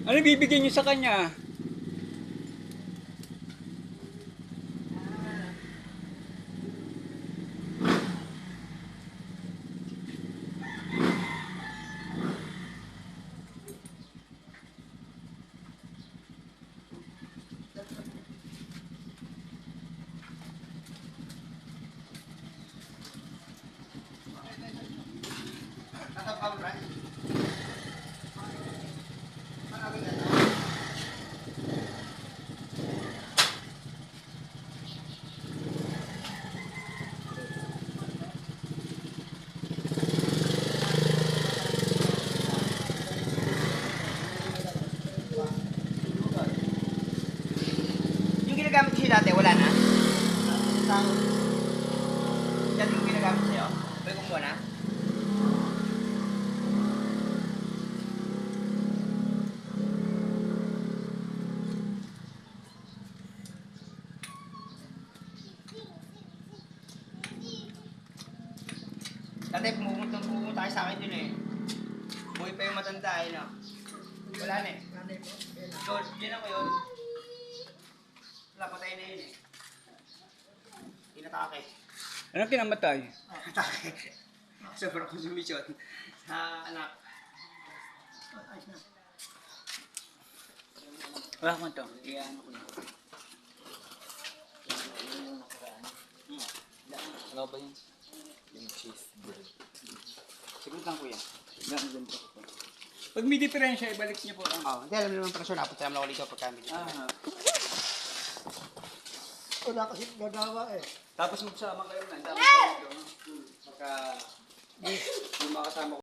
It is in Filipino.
Ano bibigyan niyo sa kanya? Yung ginagamit ko siya dati, wala na? Dati yung ginagamit sa'yo? Pwede kumuha na? Dati pumunta kayo sa akin dun eh. Buhay pa yung matanda eh, no? Wala na eh. So, yun ako yun. Wala, patay na yun eh. Inatake. Anong kinamatay? Atake. Sobrang konsumisyon. Sa anak. Wala ko ito. Iyan ako na. Ano ba yun? Yung cheese bread. Siguro lang kuya. Ganun po. Pag may diferensya, ibalik niyo po lang. Oo, hindi alam naman presyo. Napunta naman ako dito pagka may Ah. Wala kasi gagawa eh. Tapos magsama kayo na. Tapos